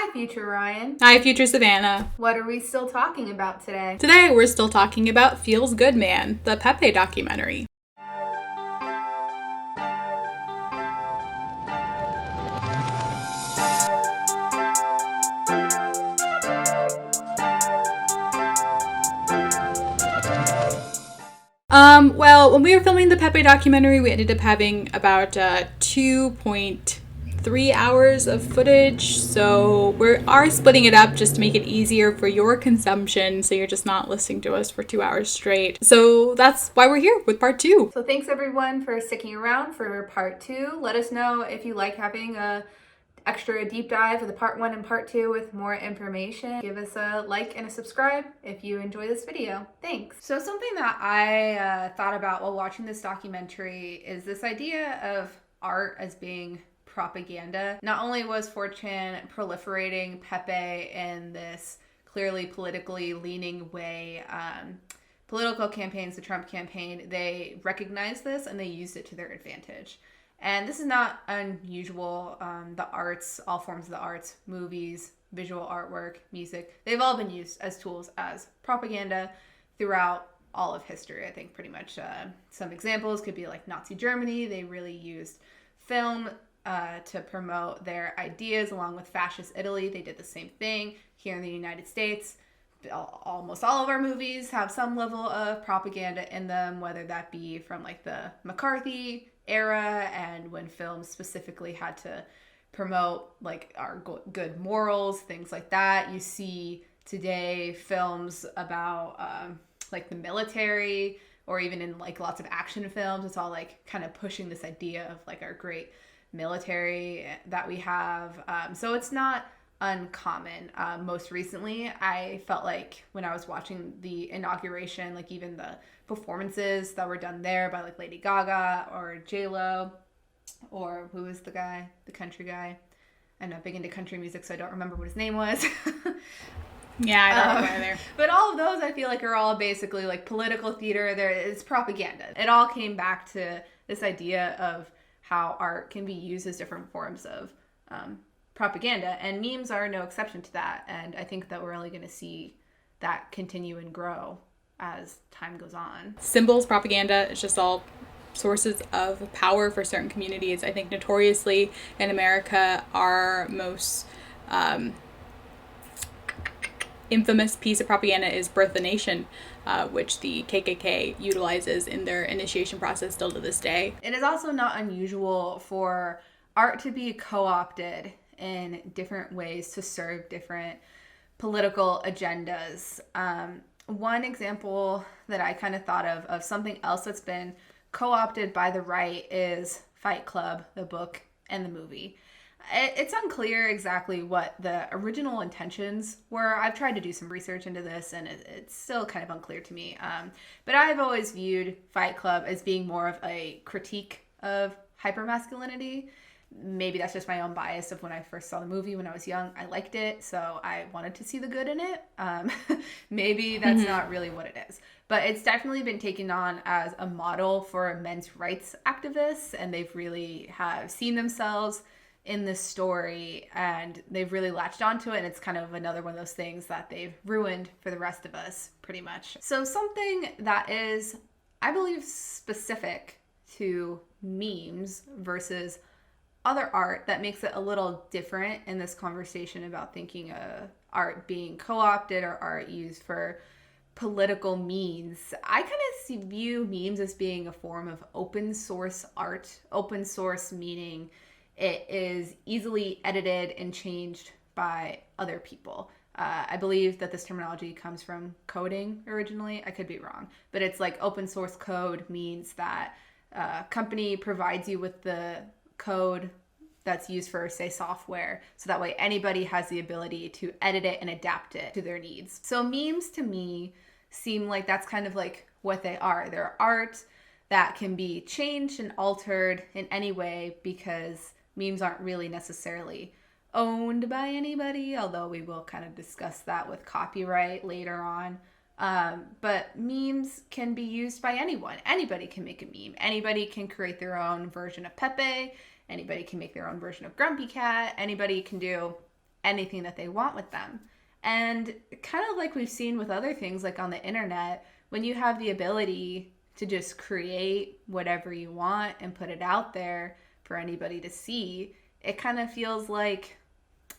Hi, future Ryan. Hi, future Savannah. What are we still talking about today? Today, we're still talking about Feels Good Man, the Pepe documentary. Well, when we were filming the Pepe documentary, we ended up having about 2.3 hours of footage, so we are splitting it up just to make it easier for your consumption, so you're just not listening to us for 2 hours straight. So that's why we're here with part 2. So thanks everyone for sticking around for part 2. Let us know if you like having a extra deep dive of the part 1 and part 2 with more information. Give us a like and a subscribe if you enjoy this video. Thanks. So something that I thought about while watching this documentary is this idea of art as being propaganda. Not only was 4chan proliferating Pepe in this clearly politically leaning way, political campaigns, the Trump campaign, they recognized this and they used it to their advantage. And this is not unusual. The arts, all forms of the arts, movies, visual artwork, music, they've all been used as tools as propaganda throughout all of history. I think pretty much some examples could be like Nazi Germany. They really used film to promote their ideas, along with fascist Italy. They did the same thing here in the United States. Almost all of our movies have some level of propaganda in them, whether that be from like the McCarthy era and when films specifically had to promote like our good morals, things like that. You see today films about like the military, or even in like lots of action films, it's all like kind of pushing this idea of like our great military that we have. So it's not uncommon. Most recently, I felt like when I was watching the inauguration, like even the performances that were done there by like Lady Gaga or J-Lo, or who was the guy, the country guy. I'm not big into country music, so I don't remember what his name was. Yeah, I don't know either. But all of those I feel like are all basically like political theater. It's propaganda. It all came back to this idea of how art can be used as different forms of propaganda, and memes are no exception to that. And I think that we're only going to see that continue and grow as time goes on. Symbols, propaganda, it's just all sources of power for certain communities. I think notoriously in America, our most infamous piece of propaganda is Birth the Nation, which the KKK utilizes in their initiation process still to this day. It is also not unusual for art to be co-opted in different ways to serve different political agendas. One example that I kind of thought of something else that's been co-opted by the right is Fight Club, the book and the movie. It's unclear exactly what the original intentions were. I've tried to do some research into this, and it's still kind of unclear to me. But I've always viewed Fight Club as being more of a critique of hypermasculinity. Maybe that's just my own bias of when I first saw the movie when I was young. I liked it, so I wanted to see the good in it. Maybe that's not really what it is. But it's definitely been taken on as a model for men's rights activists, and they've really have seen themselves in this story, and they've really latched onto it, and it's kind of another one of those things that they've ruined for the rest of us, pretty much. So something that is, I believe, specific to memes versus other art that makes it a little different in this conversation about thinking art being co-opted or art used for political means. I kind of view memes as being a form of open source art. Open source meaning it is easily edited and changed by other people. I believe that this terminology comes from coding originally. I could be wrong, but it's like open source code means that a company provides you with the code that's used for, say, software, so that way anybody has the ability to edit it and adapt it to their needs. So memes to me seem like that's kind of like what they are. They're art that can be changed and altered in any way, because memes aren't really necessarily owned by anybody, although we will kind of discuss that with copyright later on. But memes can be used by anyone. Anybody can make a meme. Anybody can create their own version of Pepe. Anybody can make their own version of Grumpy Cat. Anybody can do anything that they want with them. And kind of like we've seen with other things, like on the internet, when you have the ability to just create whatever you want and put it out there for anybody to see, it kind of feels like,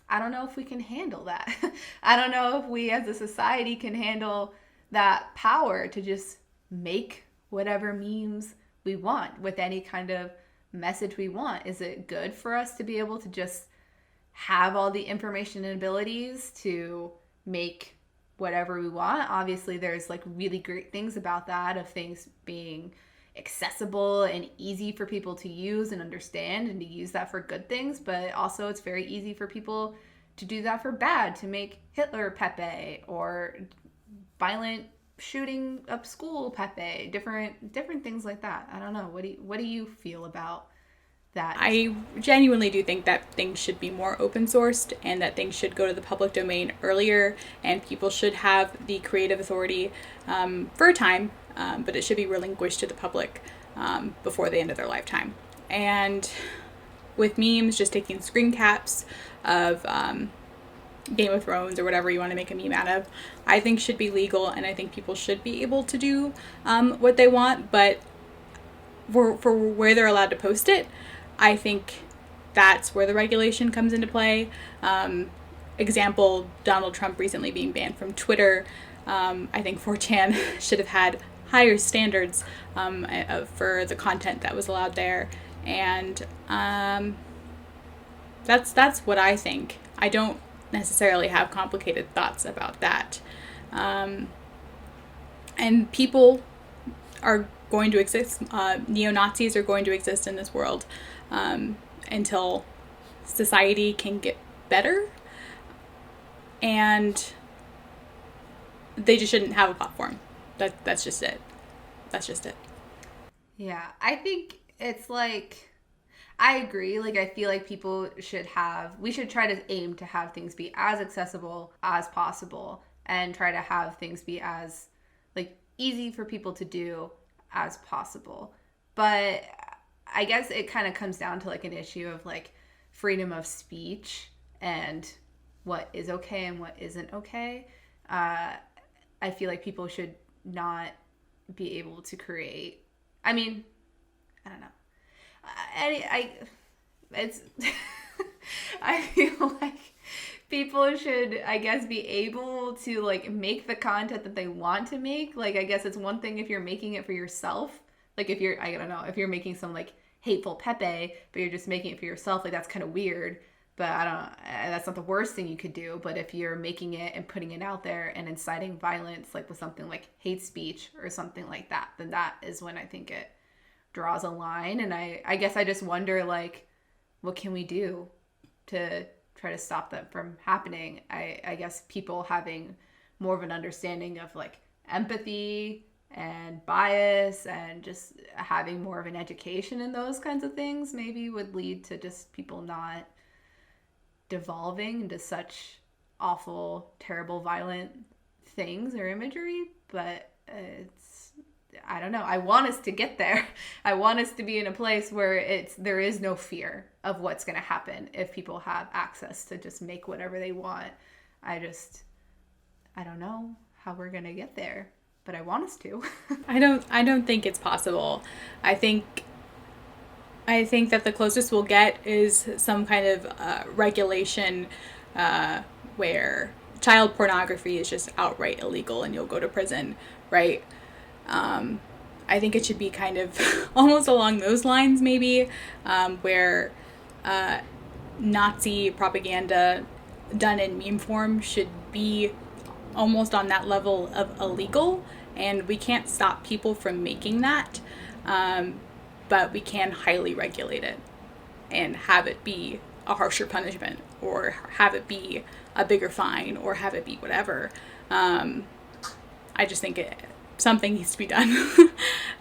I don't know if we can handle that. I don't know if we as a society can handle that power to just make whatever memes we want with any kind of message we want. Is it good for us to be able to just have all the information and abilities to make whatever we want? Obviously, there's like really great things about that, of things being accessible and easy for people to use and understand, and to use that for good things. But also it's very easy for people to do that for bad, to make Hitler Pepe or violent shooting up school Pepe, different things like that. I don't know. What do you feel about that? I genuinely do think that things should be more open sourced, and that things should go to the public domain earlier, and people should have the creative authority for a time, but it should be relinquished to the public before the end of their lifetime. And with memes, just taking screen caps of Game of Thrones or whatever you want to make a meme out of, I think should be legal, and I think people should be able to do what they want. But for where they're allowed to post it, I think that's where the regulation comes into play. Example, Donald Trump recently being banned from Twitter. I think 4chan should have had higher standards for the content that was allowed there. And that's what I think. I don't necessarily have complicated thoughts about that. And people are going to exist. Neo-Nazis are going to exist in this world until society can get better. And they just shouldn't have a platform. That's just it. That's just it. Yeah, I think it's like, I agree. Like, I feel like we should try to aim to have things be as accessible as possible, and try to have things be as like easy for people to do as possible. But I guess it kind of comes down to like an issue of like freedom of speech and what is okay and what isn't okay. I feel like people should not be able to create. I mean, I don't know. I feel like people should, I guess, be able to like make the content that they want to make. Like, I guess it's one thing if you're making it for yourself. Like, if you're, I don't know, if you're making some like hateful Pepe, but you're just making it for yourself, like that's kind of weird. But that's not the worst thing you could do. But if you're making it and putting it out there and inciting violence, like with something like hate speech or something like that, then that is when I think it draws a line. And I guess I just wonder, like, what can we do to try to stop that from happening? I guess people having more of an understanding of like empathy and bias, and just having more of an education in those kinds of things maybe would lead to just people not devolving into such awful, terrible, violent things or imagery. But I don't know. I want us to get there. I want us to be in a place where there is no fear of what's going to happen if people have access to just make whatever they want. I don't know how we're going to get there, but I want us to. I don't think it's possible. I think that the closest we'll get is some kind of regulation where child pornography is just outright illegal and you'll go to prison, right? I think it should be kind of almost along those lines, maybe, where Nazi propaganda done in meme form should be almost on that level of illegal, and we can't stop people from making that. But we can highly regulate it and have it be a harsher punishment, or have it be a bigger fine, or have it be whatever. I just think something needs to be done.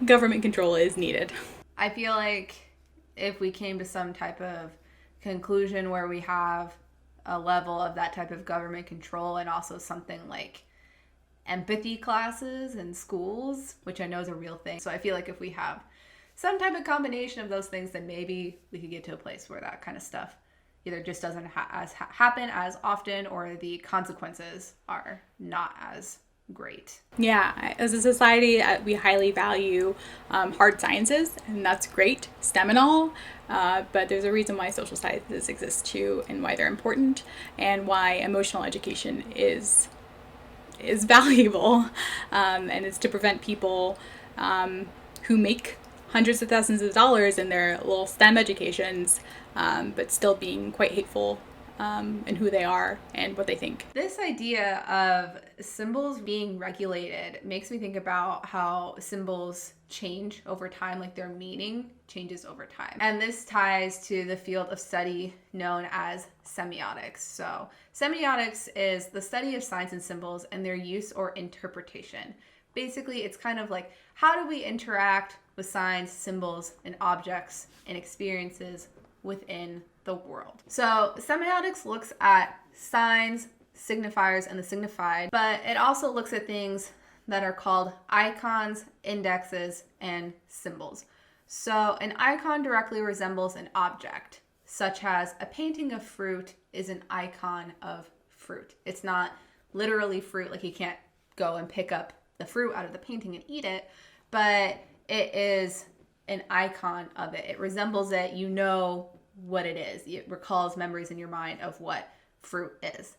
Government control is needed. I feel like if we came to some type of conclusion where we have a level of that type of government control, and also something like empathy classes in schools, which I know is a real thing. So I feel like if we have some type of combination of those things, then maybe we could get to a place where that kind of stuff either just doesn't happen as often, or the consequences are not as great. Yeah, as a society, we highly value hard sciences, and that's great, STEM and all, but there's a reason why social sciences exist too, and why they're important, and why emotional education is valuable, and it's to prevent people who make hundreds of thousands of dollars in their little STEM educations, but still being quite hateful in who they are and what they think. This idea of symbols being regulated makes me think about how symbols change over time, like their meaning changes over time. And this ties to the field of study known as semiotics. So semiotics is the study of signs and symbols and their use or interpretation. Basically, it's kind of like, how do we interact with signs, symbols, and objects and experiences within the world? So semiotics looks at signs, signifiers, and the signified, but it also looks at things that are called icons, indexes, and symbols. So an icon directly resembles an object, such as a painting of fruit is an icon of fruit. It's not literally fruit, like you can't go and pick up the fruit out of the painting and eat it, but it is an icon of it. It resembles it, you know what it is. It recalls memories in your mind of what fruit is.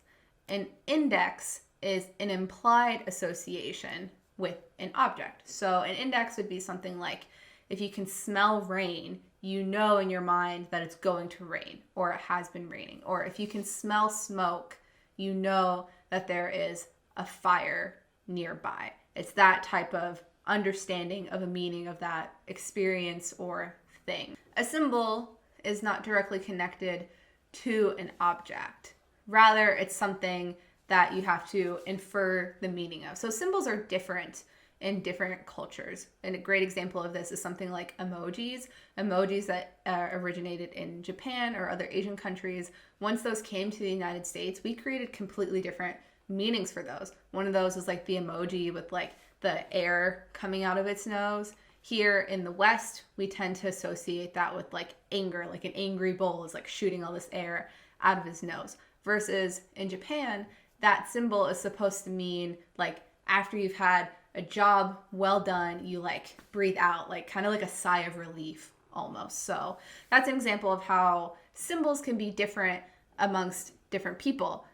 An index is an implied association with an object. So an index would be something like, if you can smell rain, you know in your mind that it's going to rain, or it has been raining. Or if you can smell smoke, you know that there is a fire nearby. It's that type of understanding of a meaning of that experience or thing. A symbol is not directly connected to an object. Rather, it's something that you have to infer the meaning of. So symbols are different in different cultures. And a great example of this is something like emojis. Emojis that originated in Japan or other Asian countries. Once those came to the United States, we created completely different meanings for those. One of those is like the emoji with like the air coming out of its nose. Here in the West, we tend to associate that with like anger, like an angry bull is like shooting all this air out of his nose. Versus in Japan, that symbol is supposed to mean like after you've had a job well done, you like breathe out, like kind of like a sigh of relief almost. So that's an example of how symbols can be different amongst different people.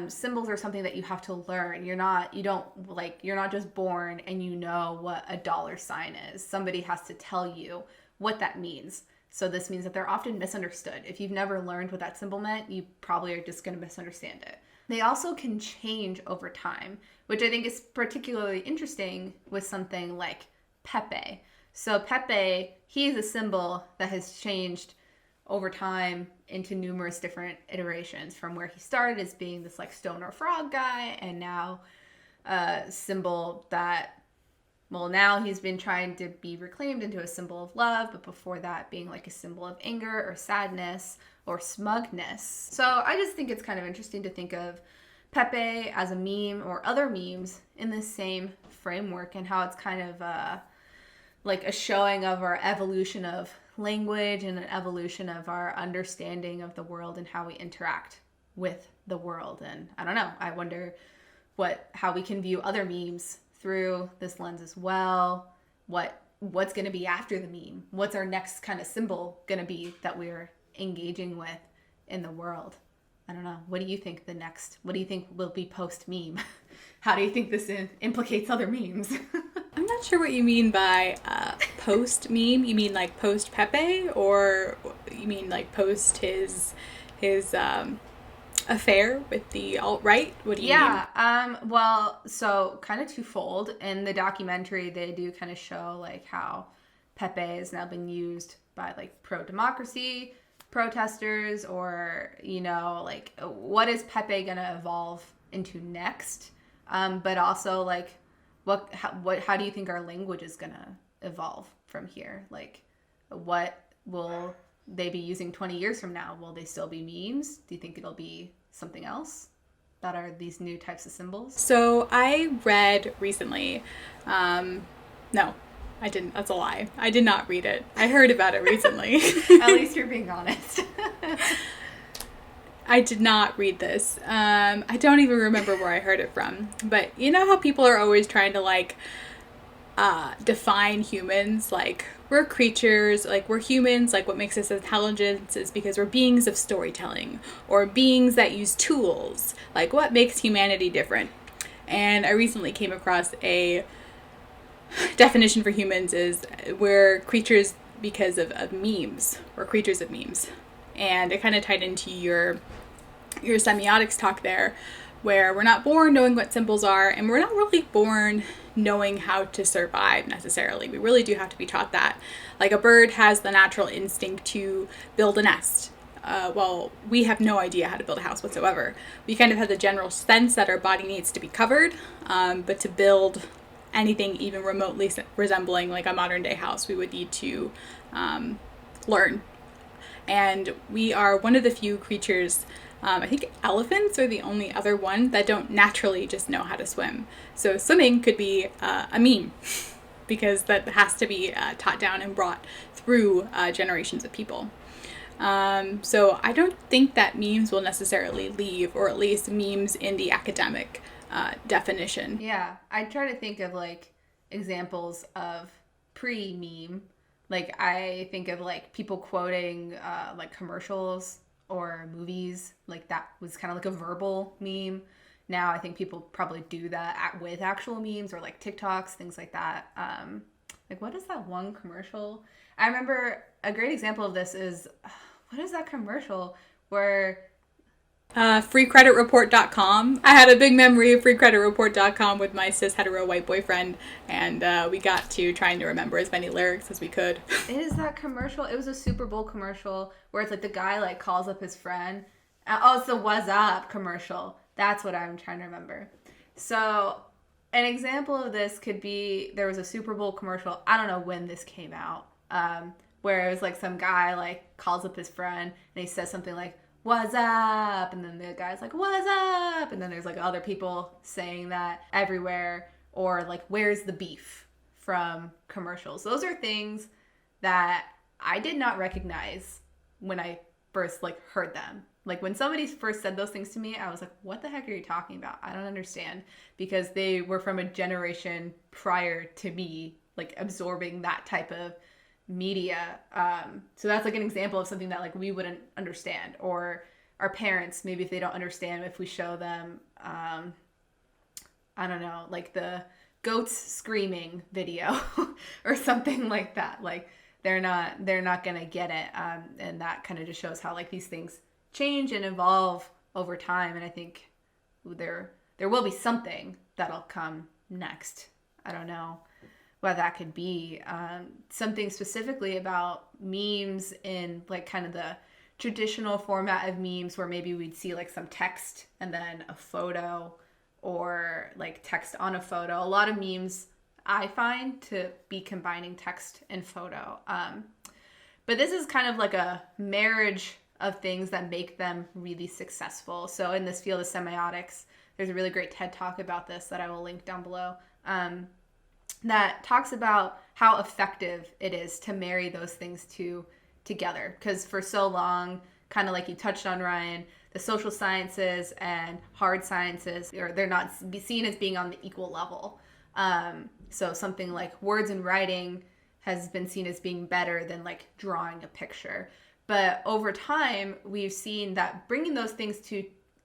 Symbols are something that you have to learn. You're not just born and you know what a dollar sign is. Somebody has to tell you what that means. So this means that they're often misunderstood. If you've never learned what that symbol meant, you probably are just going to misunderstand it. They also can change over time, which I think is particularly interesting with something like Pepe. So Pepe, he's a symbol that has changed over time into numerous different iterations, from where he started as being this like stone or frog guy, and now a symbol that, well, now he's been trying to be reclaimed into a symbol of love, but before that being like a symbol of anger or sadness or smugness. So I just think it's kind of interesting to think of Pepe as a meme or other memes in the same framework, and how it's kind of like a showing of our evolution of language and an evolution of our understanding of the world and how we interact with the world. And I don't know, I wonder how we can view other memes through this lens as well. What's going to be after the meme? What's our next kind of symbol going to be that we're engaging with in the world? I don't know. What do you think will be post meme? How do you think this implicates other memes? I'm not sure what you mean by post meme. You mean like post Pepe, or you mean like post his affair with the alt-right? What do you mean? Yeah. Well, so kind of twofold. In the documentary, they do kind of show like how Pepe has now been used by like pro-democracy protesters, or, you know, like what is Pepe gonna evolve into next? But also like how do you think our language is gonna evolve from here? Like, what will they be using 20 years from now? Will they still be memes? Do you think it'll be something else that are these new types of symbols? So I read recently, no, I didn't. That's a lie. I did not read it. I heard about it recently. At least you're being honest. I did not read this. I don't even remember where I heard it from. But you know how people are always trying to like define humans, like we're creatures, like we're humans, like what makes us intelligent is because we're beings of storytelling or beings that use tools, like what makes humanity different. And I recently came across a definition for humans is we're creatures because of memes, or creatures of memes. And it kind of tied into your semiotics talk there, where we're not born knowing what symbols are, and we're not really born knowing how to survive necessarily. We really do have to be taught that. Like a bird has the natural instinct to build a nest. Well, we have no idea how to build a house whatsoever. We kind of have the general sense that our body needs to be covered, but to build anything even remotely resembling like a modern day house, we would need to learn. And we are one of the few creatures, I think elephants are the only other one that don't naturally just know how to swim. So swimming could be a meme because that has to be taught down and brought through generations of people. So I don't think that memes will necessarily leave, or at least memes in the academic definition. Yeah, I try to think of like examples of pre-meme. Like I think of like people quoting like commercials or movies. Like that was kind of like a verbal meme. Now I think people probably do that with actual memes or like TikToks, things like that. Like what is that one commercial? I remember a great example of this is, what is that commercial where freecreditreport.com. I had a big memory of freecreditreport.com with my cis hetero white boyfriend, and we got to trying to remember as many lyrics as we could. It is that commercial. It was a Super Bowl commercial where it's like the guy like calls up his friend. Oh, it's the "What's Up" commercial. That's what I'm trying to remember. So an example of this could be, there was a Super Bowl commercial. I don't know when this came out, where it was like some guy like calls up his friend and he says something like, "What's up?" And then the guy's like, "What's up?" And then there's like other people saying that everywhere. Or like, "Where's the beef?" from commercials. Those are things that I did not recognize when I first like heard them. Like when somebody first said those things to me, I was like, what the heck are you talking about? I don't understand. Because they were from a generation prior to me, like absorbing that type of media. So that's like an example of something that like we wouldn't understand, or our parents, maybe if they don't understand, if we show them I don't know, like the goats screaming video or something like that, like they're not gonna get it. And that kind of just shows how like these things change and evolve over time. And I think there will be something that'll come next. I don't know what that could be. Something specifically about memes in like kind of the traditional format of memes, where maybe we'd see like some text and then a photo, or like text on a photo. A lot of memes I find to be combining text and photo. But this is kind of like a marriage of things that make them really successful. So in this field of semiotics, there's a really great TED Talk about this that I will link down below, that talks about how effective it is to marry those things together. Because for so long, kind of like you touched on, Ryan, the social sciences and hard sciences, they're not seen as being on the equal level. So something like words and writing has been seen as being better than like drawing a picture. But over time, we've seen that bringing those things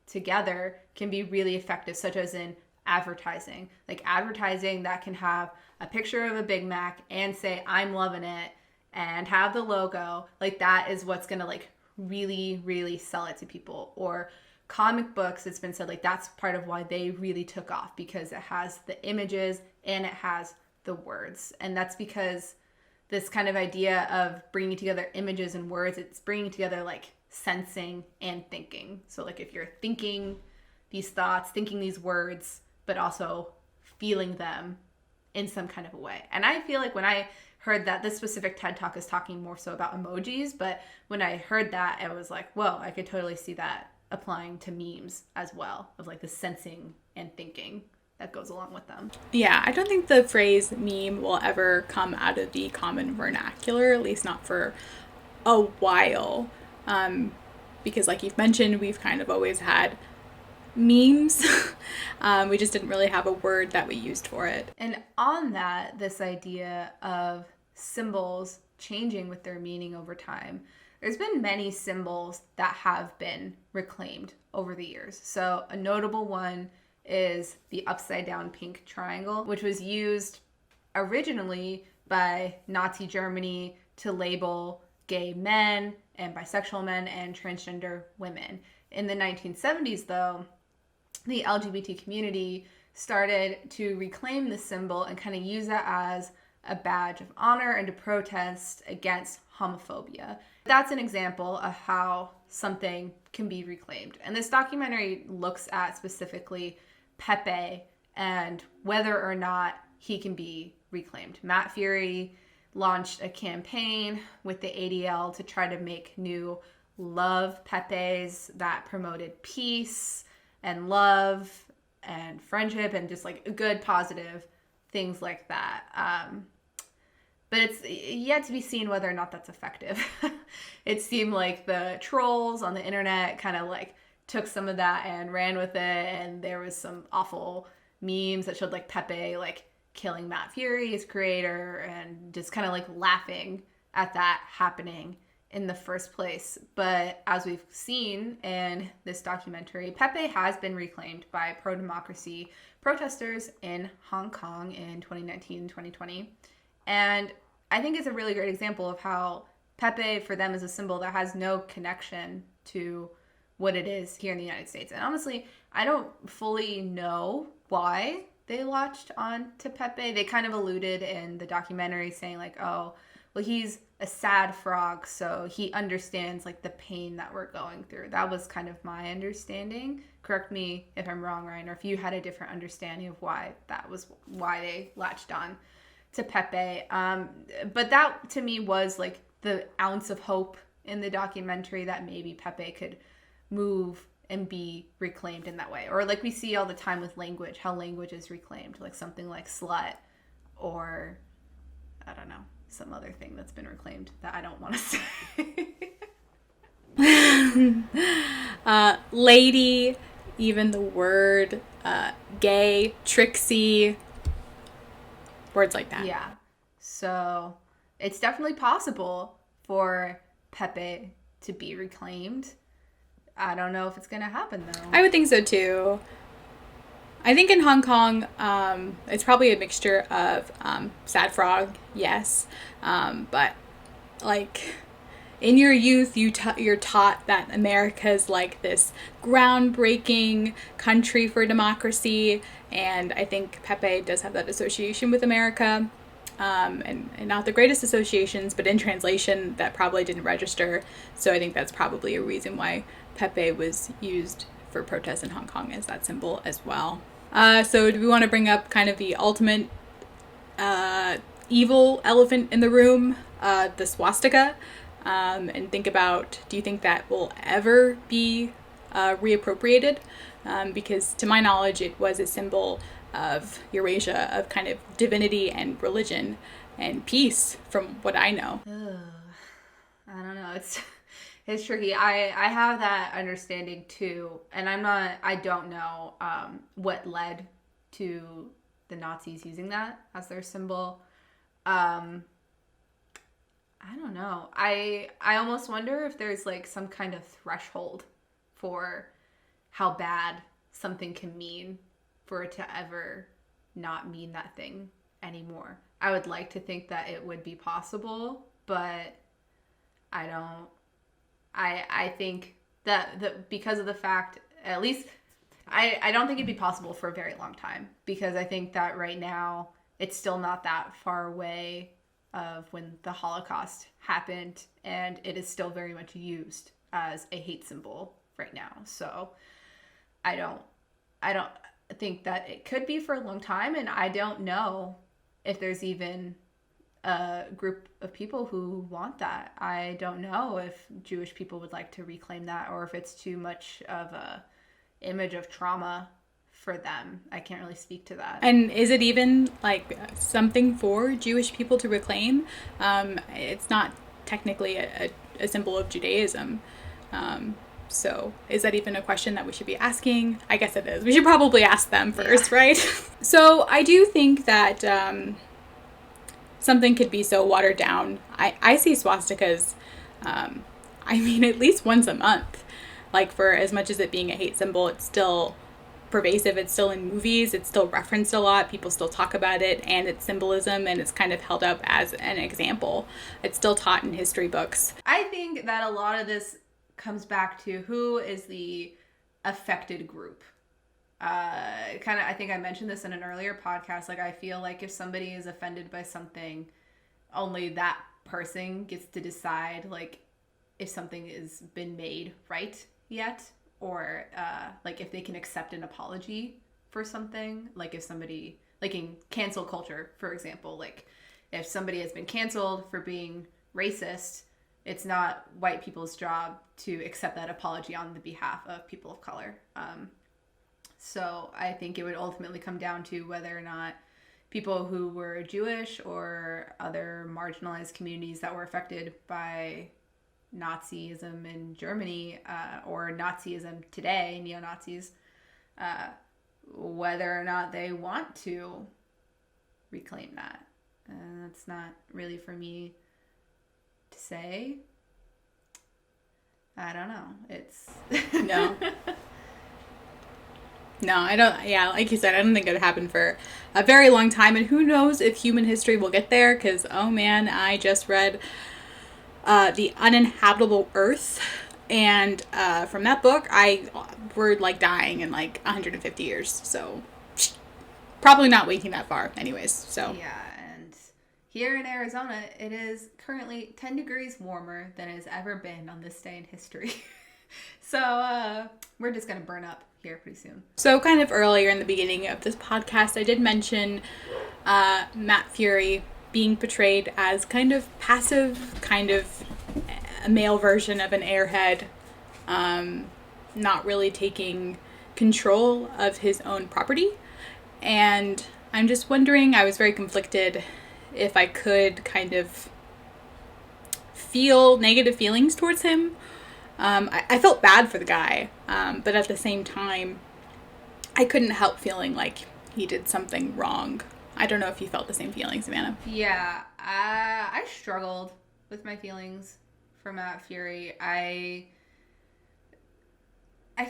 together can be really effective, such as in advertising. Like advertising that can have a picture of a Big Mac and say, "I'm loving it," and have the logo. Like that is what's going to like really, really sell it to people. Or comic books, it's been said like that's part of why they really took off, because it has the images and it has the words. And that's because this kind of idea of bringing together images and words, it's bringing together like sensing and thinking. So like if you're thinking these thoughts, thinking these words, but also feeling them in some kind of a way. And I feel like when I heard that, this specific TED Talk is talking more so about emojis, but when I heard that, I was like, whoa, I could totally see that applying to memes as well, of like the sensing and thinking that goes along with them. Yeah, I don't think the phrase meme will ever come out of the common vernacular, at least not for a while. because like you've mentioned, we've kind of always had memes. We just didn't really have a word that we used for it. And on that, this idea of symbols changing with their meaning over time, there's been many symbols that have been reclaimed over the years. So a notable one is the upside down pink triangle, which was used originally by Nazi Germany to label gay men and bisexual men and transgender women. In the 1970s, though, the LGBT community started to reclaim the symbol and kind of use that as a badge of honor and to protest against homophobia. That's an example of how something can be reclaimed. And this documentary looks at specifically Pepe and whether or not he can be reclaimed. Matt Furie launched a campaign with the ADL to try to make new love Pepes that promoted peace and love and friendship and just like good positive things like that. But it's yet to be seen whether or not that's effective. It seemed like the trolls on the internet kind of like took some of that and ran with it, and there was some awful memes that showed like Pepe like killing Matt Furie, his creator, and just kind of like laughing at that happening in the first place. But as we've seen in this documentary, Pepe has been reclaimed by pro-democracy protesters in Hong Kong in 2019 and 2020. And I think it's a really great example of how Pepe for them is a symbol that has no connection to what it is here in the United States. And honestly, I don't fully know why they latched on to Pepe. They kind of alluded in the documentary saying like, oh, well, he's a sad frog, so he understands like the pain that we're going through. That was kind of my understanding. Correct me if I'm wrong, Ryan, or if you had a different understanding of why they latched on to Pepe. But that to me was like the ounce of hope in the documentary that maybe Pepe could move and be reclaimed in that way. Or like we see all the time with language, how language is reclaimed, like something like slut or I don't know, some other thing that's been reclaimed that I don't want to say. Lady, even the word gay, tricksy, words like that. Yeah. So it's definitely possible for Pepe to be reclaimed. I don't know if it's going to happen, though. I would think so, too. I think in Hong Kong, it's probably a mixture of sad frog, yes. But, like, in your youth, you're taught that America's, like, this groundbreaking country for democracy. And I think Pepe does have that association with America. And not the greatest associations, but in translation, that probably didn't register. So I think that's probably a reason why Pepe was used for protests in Hong Kong as that symbol as well. So do we want to bring up kind of the ultimate evil elephant in the room, the swastika, and think about, do you think that will ever be reappropriated? Because to my knowledge, it was a symbol of Eurasia, of kind of divinity and religion and peace, from what I know. I don't know. It's tricky. I have that understanding too, and I don't know what led to the Nazis using that as their symbol. I don't know. I almost wonder if there's like some kind of threshold for how bad something can mean for it to ever not mean that thing anymore. I would like to think that it would be possible, but I don't. I think that because of the fact, at least, I don't think it'd be possible for a very long time, because I think that right now it's still not that far away of when the Holocaust happened, and it is still very much used as a hate symbol right now. So I don't think that it could be for a long time, and I don't know if there's even a group of people who want that. I don't know if Jewish people would like to reclaim that, or if it's too much of a image of trauma for them. I can't really speak to that. And is it even like something for Jewish people to reclaim? It's not technically a symbol of Judaism. So is that even a question that we should be asking? I guess it is. We should probably ask them first, right? So I do think that something could be so watered down. I see swastikas, at least once a month. Like, for as much as it being a hate symbol, it's still pervasive. It's still in movies. It's still referenced a lot. People still talk about it and its symbolism, and it's kind of held up as an example. It's still taught in history books. I think that a lot of this comes back to who is the affected group. I think I mentioned this in an earlier podcast. Like, I feel like if somebody is offended by something, only that person gets to decide, like, if something has been made right yet, or like if they can accept an apology for something. Like, if somebody, like in cancel culture, for example, like if somebody has been canceled for being racist, it's not white people's job to accept that apology on the behalf of people of color. So I think it would ultimately come down to whether or not people who were Jewish or other marginalized communities that were affected by Nazism in Germany, or Nazism today, neo-Nazis, whether or not they want to reclaim that. That's not really for me to say. I don't know. It's... No. No, I don't. Yeah, like you said, I don't think it would happen for a very long time. And who knows if human history will get there, because, oh man, I just read The Uninhabitable Earth. And from that book, we're like dying in like 150 years. So probably not waking that far anyways. So yeah, and here in Arizona, it is currently 10 degrees warmer than it has ever been on this day in history. So we're just going to burn up here pretty soon. So kind of earlier in the beginning of this podcast, I did mention Matt Furie being portrayed as kind of passive, kind of a male version of an airhead, not really taking control of his own property. And I'm just wondering, I was very conflicted if I could kind of feel negative feelings towards him. I felt bad for the guy, but at the same time, I couldn't help feeling like he did something wrong. I don't know if you felt the same feelings, Savannah. Yeah, I struggled with my feelings for Matt Furie. I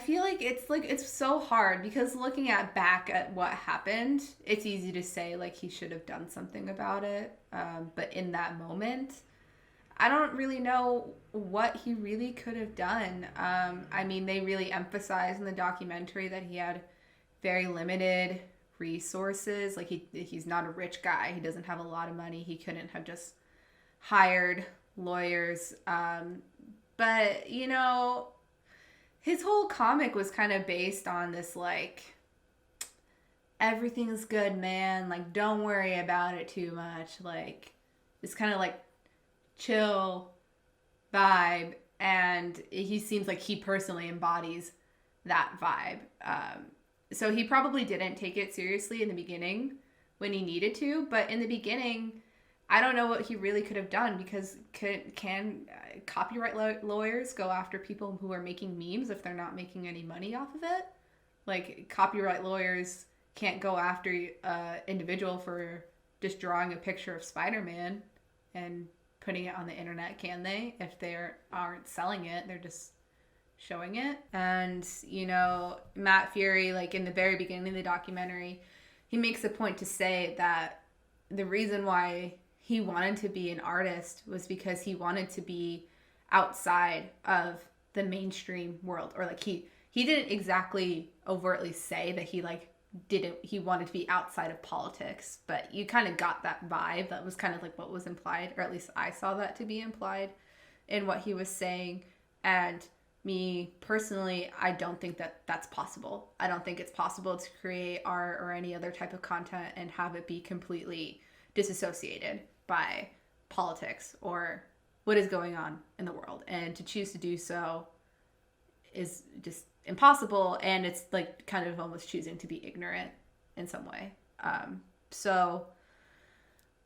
feel like it's so hard because looking back at what happened, it's easy to say like he should have done something about it. But in that moment, I don't really know what he really could have done. I mean, they really emphasize in the documentary that he had very limited resources. Like he's not a rich guy. He doesn't have a lot of money. He couldn't have just hired lawyers. But, you know, his whole comic was kind of based on this, like, everything's good, man. Like, don't worry about it too much. Like, it's kind of like chill vibe, and he seems like he personally embodies that vibe. So he probably didn't take it seriously in the beginning when he needed to, but in the beginning, I don't know what he really could have done, because can copyright lawyers go after people who are making memes if they're not making any money off of it? Like, copyright lawyers can't go after an individual for just drawing a picture of Spider-Man and putting it on the internet, can they? If they aren't selling it, they're just showing it. And, you know, Matt Furie, like in the very beginning of the documentary, he makes a point to say that the reason why he wanted to be an artist was because he wanted to be outside of the mainstream world. Or like he didn't exactly overtly say that he wanted to be outside of politics, but you kind of got that vibe. That was kind of like what was implied, or at least I saw that to be implied in what he was saying. And me personally, I don't think that that's possible. I don't think it's possible to create art or any other type of content and have it be completely disassociated by politics or what is going on in the world. And to choose to do so is just impossible, and it's like kind of almost choosing to be ignorant in some way. So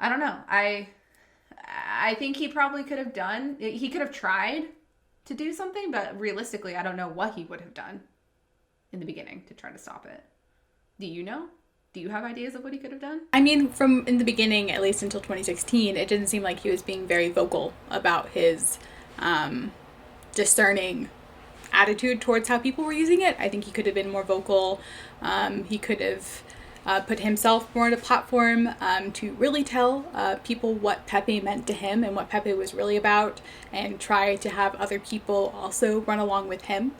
I don't know. I think he probably could have tried to do something, but realistically, I don't know what he would have done in the beginning to try to stop it. Do you know? Do you have ideas of what he could have done? I mean, from in the beginning, at least until 2016, it didn't seem like he was being very vocal about his discerning attitude towards how people were using it. I think he could have been more vocal. He could have put himself more on a platform to really tell people what Pepe meant to him and what Pepe was really about, and try to have other people also run along with him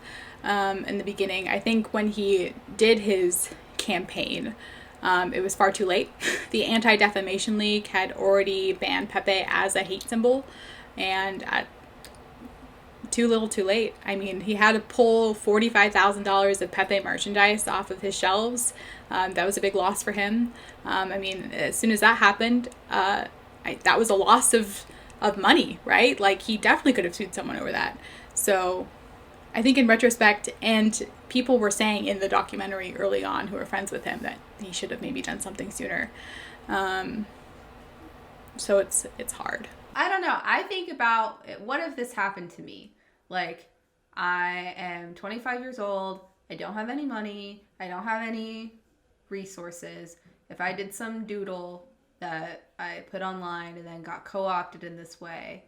in the beginning. I think when he did his campaign, it was far too late. The Anti-Defamation League had already banned Pepe as a hate symbol, and too little too late. I mean, he had to pull $45,000 of Pepe merchandise off of his shelves. That was a big loss for him. I mean, as soon as that happened, that was a loss of money, right? Like, he definitely could have sued someone over that. So I think in retrospect, and people were saying in the documentary early on who were friends with him that he should have maybe done something sooner. So it's hard. I don't know. I think about, what if this happened to me? Like, I am 25 years old. I don't have any money. I don't have any resources. If I did some doodle that I put online and then got co-opted in this way,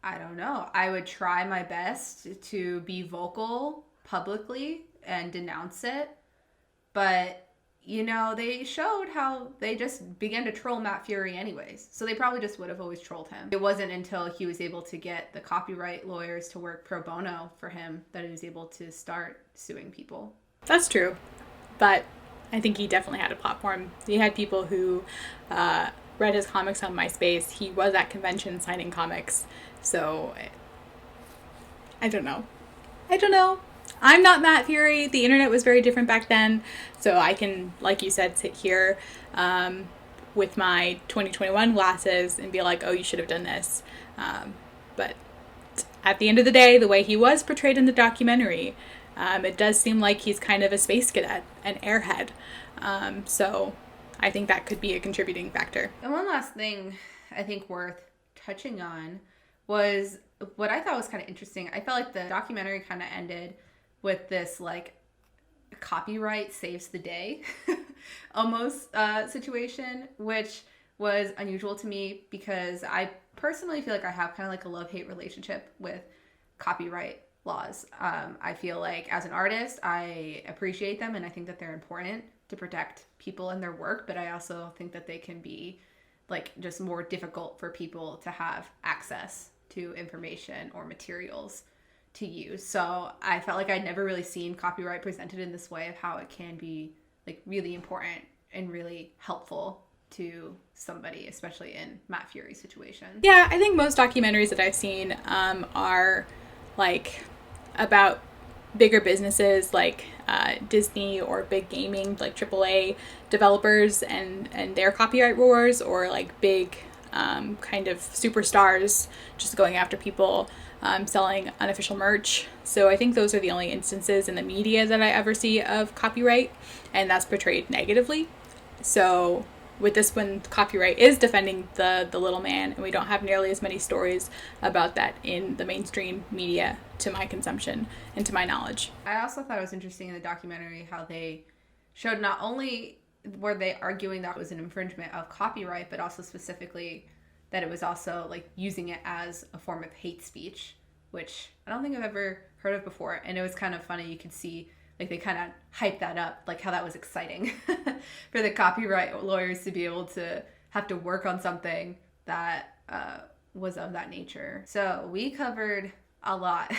I don't know. I would try my best to be vocal publicly and denounce it. But, you know, they showed how they just began to troll Matt Furie anyways. So they probably just would have always trolled him. It wasn't until he was able to get the copyright lawyers to work pro bono for him that he was able to start suing people. That's true. But I think he definitely had a platform. He had people who read his comics on MySpace. He was at conventions signing comics. So I don't know. I'm not Matt Furie. The internet was very different back then. So I can, like you said, sit here with my 2021 glasses and be like, oh, you should have done this. But at the end of the day, the way he was portrayed in the documentary, it does seem like he's kind of a space cadet, an airhead. So I think that could be a contributing factor. And one last thing I think worth touching on was what I thought was kind of interesting. I felt like the documentary kind of ended with this, like, copyright saves the day almost situation, which was unusual to me because I personally feel like I have kind of like a love-hate relationship with copyright laws. I feel like as an artist, I appreciate them and I think that they're important to protect people and their work, but I also think that they can be, like, just more difficult for people to have access to information or materials to use. So I felt like I'd never really seen copyright presented in this way, of how it can be, like, really important and really helpful to somebody, especially in Matt Furie's situation. Yeah, I think most documentaries that I've seen are like about bigger businesses like Disney or big gaming like AAA developers and their copyright wars, or like big kind of superstars just going after people selling unofficial merch. So I think those are the only instances in the media that I ever see of copyright, and that's portrayed negatively. So with this one, copyright is defending the little man, and we don't have nearly as many stories about that in the mainstream media, to my consumption and to my knowledge. I also thought it was interesting in the documentary how they showed not only were they arguing that it was an infringement of copyright, but also specifically that it was also, like, using it as a form of hate speech, which I don't think I've ever heard of before. And it was kind of funny. You could see, like, they kind of hyped that up, like how that was exciting for the copyright lawyers to be able to have to work on something that was of that nature. So we covered a lot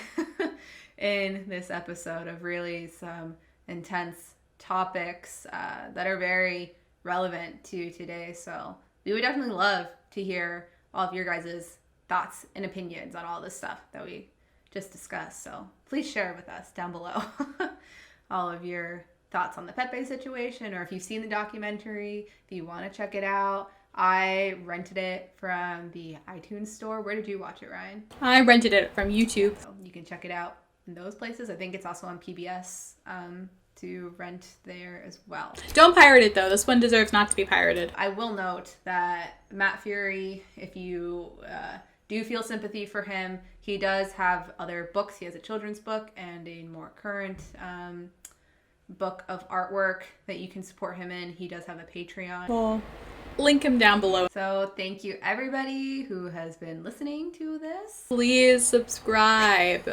in this episode of really some intense topics that are very relevant to today. So we would definitely love to hear all of your guys' thoughts and opinions on all this stuff that we just discussed. So please share with us down below all of your thoughts on the Pepe situation, or if you've seen the documentary, if you want to check it out. I rented it from the iTunes store. Where did you watch it, Ryan? I rented it from YouTube. So you can check it out in those places. I think it's also on PBS to rent there as well. Don't pirate it, though. This one deserves not to be pirated. I will note that Matt Furie, if you do feel sympathy for him, He does have other books. He has a children's book and a more current book of artwork that you can support him in. He does have a Patreon. We'll link him down below. So thank you everybody who has been listening to this. Please subscribe.